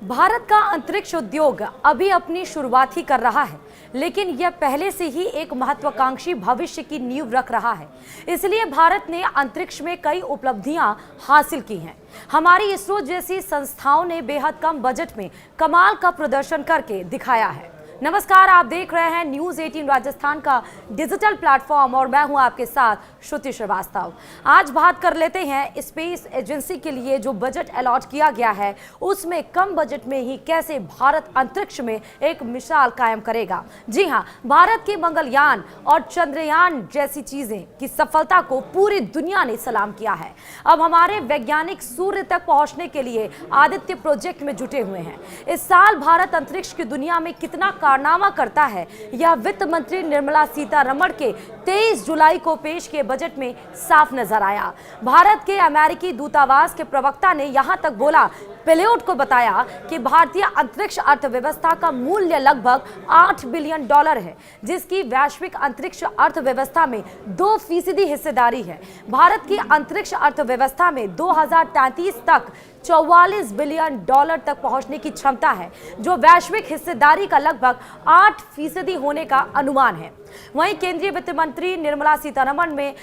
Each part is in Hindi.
भारत का अंतरिक्ष उद्योग अभी अपनी शुरुआत ही कर रहा है, लेकिन यह पहले से ही एक महत्वाकांक्षी भविष्य की नींव रख रहा है। इसलिए भारत ने अंतरिक्ष में कई उपलब्धियां हासिल की हैं। हमारी इसरो जैसी संस्थाओं ने बेहद कम बजट में कमाल का प्रदर्शन करके दिखाया है। नमस्कार, आप देख रहे हैं न्यूज़ 18 राजस्थान का डिजिटल प्लेटफॉर्म और मैं हूं आपके साथ श्रुति श्रीवास्तव। आज बात कर लेते हैं स्पेस एजेंसी के लिए जो बजट अलॉट किया गया है, उसमें कम बजट में ही कैसे भारत अंतरिक्ष में एक मिसाल कायम करेगा। जी हां, भारत के मंगलयान और चंद्रयान जैसी चीजें की सफलता को पूरी दुनिया ने सलाम किया है। अब हमारे वैज्ञानिक सूर्य तक पहुंचने के लिए आदित्य प्रोजेक्ट में जुटे हुए हैं। इस साल भारत अंतरिक्ष की दुनिया में कितना कारनामा करता है, यह वित्त मंत्री निर्मला सीतारमण के 23 जुलाई को पेश किए बजट में साफ नजर आया। भारत के अमेरिकी दूतावास के प्रवक्ता ने यहां तक बोला, पेलोट को बताया कि भारतीय अंतरिक्ष अर्थव्यवस्था का मूल्य लगभग $8 बिलियन है, जिसकी वैश्विक अंतरिक्ष अर्थव्यवस्था में 2% हिस्सेदारी है। भारत की अंतरिक्ष अर्थव्यवस्था में 2033 तक $44 बिलियन तक पहुंचने की क्षमता है, जो वैश्विक हिस्सेदारी का लगभग 8% होने का अनुमान है। वहीं केंद्रीय वित्त मंत्री निर्मला सीतारमण ने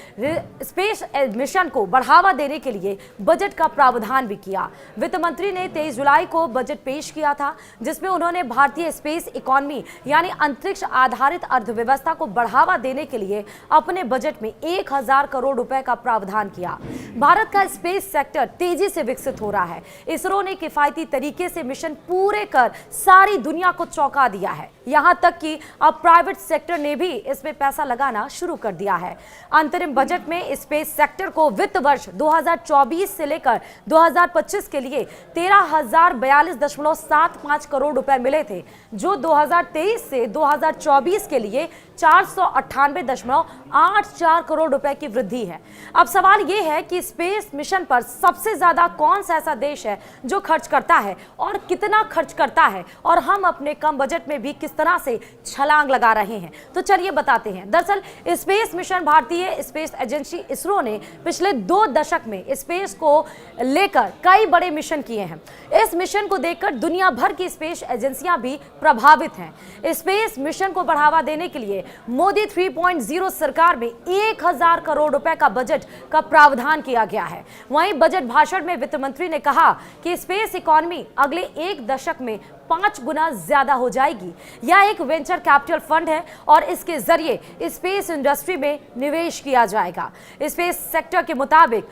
स्पेस मिशन को बढ़ावा देने के लिए बजट का प्रावधान भी किया। वित्त मंत्री ने 23 जुलाई को बजट पेश किया था, जिसमें उन्होंने भारतीय स्पेस इकोनॉमी यानी अंतरिक्ष आधारित अर्थव्यवस्था को बढ़ावा देने के लिए अपने बजट में 1000 करोड़ रुपए का प्रावधान किया। भारत का स्पेस सेक्टर तेजी से विकसित हो रहा है। इसरो ने किफायती तरीके से मिशन पूरे कर सारी दुनिया को चौंका दिया है। यहां तक कि अब प्राइवेट सेक्टर ने भी इसमें पैसा लगाना शुरू कर दिया है। अंतरिम बजट में स्पेस सेक्टर को वित्त वर्ष 2024 से लेकर 2025 के लिए 13,042.75 करोड़ रुपए मिले थे, जो 2023 से 2024 के लिए 498.84 करोड़ रुपए की वृद्धि है। अब सवाल यह है कि स्पेस मिशन पर सबसे ज्यादा कौन सा ऐसा देश है जो खर्च करता है और कितना खर्च करता है, और हम अपने कम बजट में भी किस तरह से छलांग लगा रहे हैं। तो चलिए बताते हैं। दरअसल स्पेस मिशन भारतीय स्पेस एजेंसी इसरो ने पिछले 2 दशक में स्पेस को लेकर कई बड़े मिशन किए हैं। इस मिशन को देखकर दुनिया भर की स्पेस एजेंसियां भी प्रभावित हैं। स्पेस मिशन को बढ़ावा देने के लिए मोदी 3.0 सरकार में 1000 करोड़ रुपए का बजट का प्रावधान किया गया है। वहीं बजट भाषण में वित्त मंत्री ने कहा कि स्पेस इकोनॉमी अगले 1 दशक में 5 गुना ज्यादा हो जाएगी। यह एक वेंचर कैपिटल फंड है और इसके जरिए स्पेस इंडस्ट्री में निवेश किया जाएगा। स्पेस सेक्टर के मुताबिक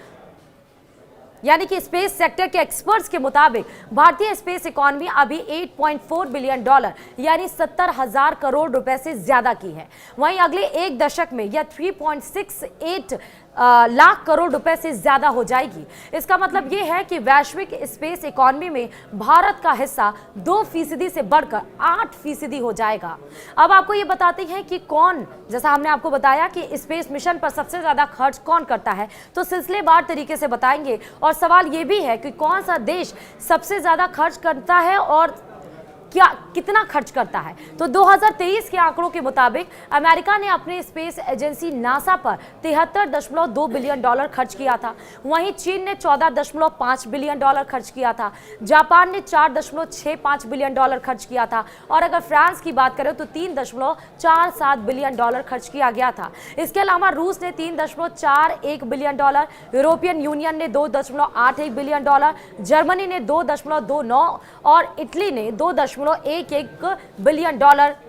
यानी कि स्पेस सेक्टर के एक्सपर्ट्स के मुताबिक भारतीय स्पेस इकोनॉमी अभी $8.4 बिलियन यानी 70,000 करोड़ रुपए से ज्यादा की है। वहीं अगले 1 दशक में यह 3.68 लाख करोड़ रुपए से ज्यादा हो जाएगी। इसका मतलब यह है कि वैश्विक स्पेस इकोनॉमी में भारत का हिस्सा 2% से बढ़कर 8% हो जाएगा। अब आपको ये बताते हैं कि कौन, जैसा हमने आपको बताया कि स्पेस मिशन पर सबसे ज्यादा खर्च कौन करता है, तो सिलसिलेवार तरीके से बताएंगे। और सवाल ये भी है कि कौन सा देश सबसे ज्यादा खर्च करता है और कितना खर्च करता है। तो 2023 के आंकड़ों के मुताबिक अमेरिका ने अपने स्पेस एजेंसी नासा पर $73.2 बिलियन खर्च किया था। वहीं चीन ने $14.5 बिलियन खर्च किया था। जापान ने $4.65 बिलियन खर्च किया था। और अगर फ्रांस की बात करें तो $3.47 बिलियन खर्च किया गया था। इसके अलावा रूस ने $3.41 बिलियन, यूरोपियन यूनियन ने $2.81 बिलियन, जर्मनी ने $2.29 और इटली ने $2.11 बिलियन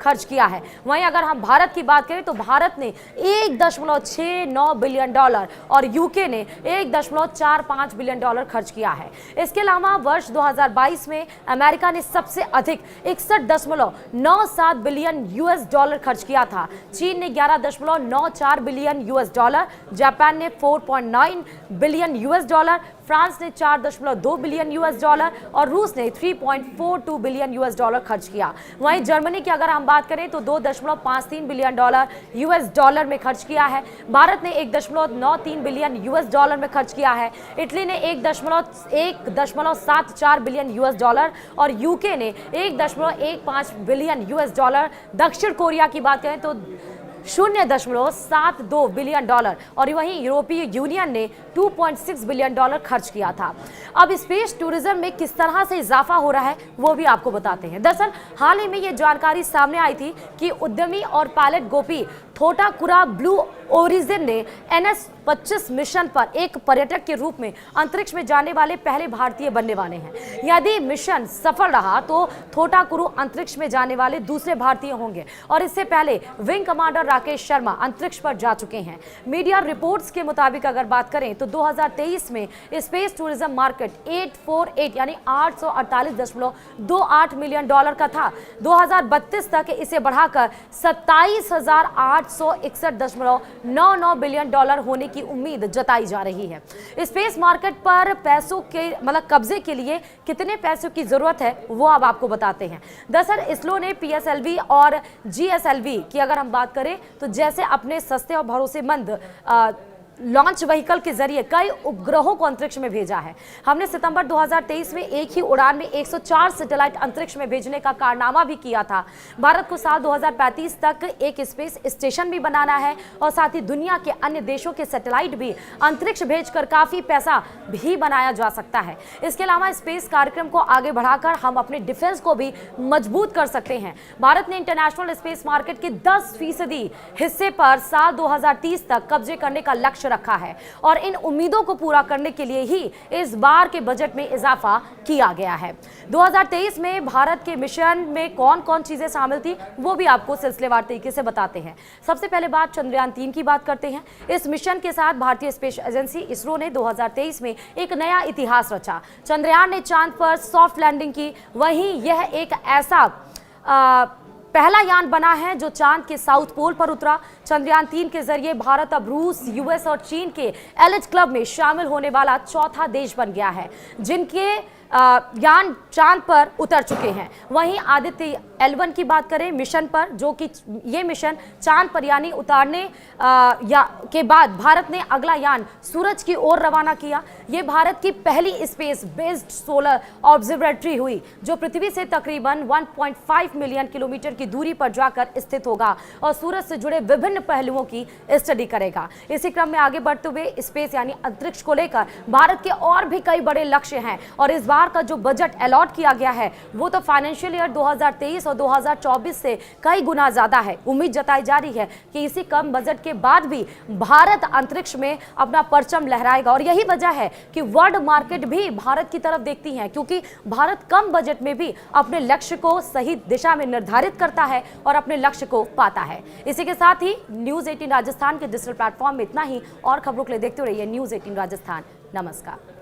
खर्च किया है। वहीं अगर हम भारत की बात करें तो भारत ने $1.69 बिलियन और यूके ने $1.45 बिलियन खर्च किया है। इसके अलावा वर्ष 2022 में अमेरिका ने सबसे अधिक $61.97 बिलियन खर्च किया था। चीन ने $11.94 बिलियन, जापान ने $4.9 बिलियन, फ्रांस ने $4.2 बिलियन और रूस ने $3.42 बिलियन खर्च किया। वहीं जर्मनी की अगर हम बात करें तो $2.53 बिलियन में खर्च किया है। भारत ने $1.93 बिलियन में खर्च किया है। इटली ने $1.74 बिलियन और यूके ने $1.15 बिलियन। दक्षिण कोरिया की बात करें तो $0.72 बिलियन और वहीं यूरोपीय यूनियन ने $2.6 बिलियन खर्च किया था। अब स्पेस टूरिज्म में किस तरह से इजाफा हो रहा है वो भी आपको बताते हैं। दरअसल हाल ही में ये जानकारी सामने आई थी कि उद्यमी और पायलट गोपी थोटाकुरा ब्लू ओरिजिन ने NS-25 मिशन पर एक पर्यटक के रूप में अंतरिक्ष में जाने वाले पहले भारतीय बनने वाले हैं। यदि मिशन सफल रहा तो थोटाकुरु अंतरिक्ष में जाने वाले दूसरे भारतीय होंगे और इससे पहले विंग कमांडर राकेश शर्मा अंतरिक्ष पर जा चुके हैं। मीडिया रिपोर्ट्स के मुताबिक अगर बात करें तो 2023 में स्पेस टूरिज्म मार्केट 848 यानी $848.28 मिलियन का था। 2032 तक इसे बढ़ाकर $27,861.99 बिलियन होने की उम्मीद जताई जा रही है। स्पेस मार्केट पर पैसों के कब्जे के लिए कितने पैसों की जरूरत है वो अब आपको बताते हैं। दरअसल इसरो ने PSLV और GSLV की अगर हम बात करें तो जैसे अपने सस्ते और भरोसेमंद लॉन्च व्हीकल के जरिए कई उपग्रहों को अंतरिक्ष में भेजा है। हमने सितंबर 2023 में एक ही उड़ान में 104 सैटेलाइट अंतरिक्ष में भेजने का कारनामा भी किया था। भारत को साल 2035 तक एक स्पेस स्टेशन भी बनाना है और साथ ही दुनिया के अन्य देशों के सैटेलाइट भी अंतरिक्ष भेजकर काफी पैसा भी बनाया जा सकता है। इसके अलावा स्पेस कार्यक्रम को आगे बढ़ाकर हम अपने डिफेंस को भी मजबूत कर सकते हैं। भारत ने इंटरनेशनल स्पेस मार्केट के 10% हिस्से पर साल 2030 तक कब्जे करने का लक्ष्य रखा है और इन उम्मीदों को पूरा करने के लिए ही इस बार के बजट में इजाफा किया गया है। 2023 में भारत के मिशन में कौन कौन चीजें शामिल थी वो भी आपको सिलसिलेवार तरीके से बताते हैं। सबसे पहले बात चंद्रयान-3 की बात करते हैं। इस मिशन के साथ भारतीय स्पेस एजेंसी इसरो ने 2023 में एक नया इतिहास रचा। चंद्रयान ने चांद पर सॉफ्ट लैंडिंग की। वहीं यह एक ऐसा पहला यान बना है जो चांद के साउथ पोल पर उतरा। चंद्रयान-3 के जरिए भारत अब रूस, US और चीन के एलिट क्लब में शामिल होने वाला चौथा देश बन गया है जिनके यान चांद पर उतर चुके हैं। वहीं आदित्य L1 की बात करें मिशन पर, जो कि ये मिशन चांद पर यानी उतारने के बाद भारत ने अगला यान सूरज की ओर रवाना किया। ये भारत की पहली स्पेस बेस्ड सोलर ऑब्जर्वेटरी हुई जो पृथ्वी से तकरीबन 1.5 मिलियन किलोमीटर की दूरी पर जाकर स्थित होगा और सूरज से जुड़े विभिन्न पहलुओं की स्टडी करेगा। इसी क्रम में आगे बढ़ते हुए स्पेस यानी अंतरिक्ष को लेकर भारत के और भी कई बड़े लक्ष्य हैं और इस बार का जो बजट अलॉट किया गया है वो तो फाइनेंशियल ईयर 2023 और 2024 से कई गुना ज्यादा है। उम्मीद जताई जा रही है कि इसी कम बजट के बाद भी भारत अंतरिक्ष में अपना परचम लहराएगा और यही वजह है कि वर्ल्ड मार्केट भी भारत की तरफ देखती है क्योंकि भारत कम बजट में भी अपने लक्ष्य को सही दिशा में निर्धारित करता है और अपने लक्ष्य को पाता है। इसी के साथ ही न्यूज़ 18 राजस्थान के डिजिटल प्लेटफॉर्म में इतना ही। और खबरों के लिए देखते रहिए न्यूज़ 18 राजस्थान। नमस्कार।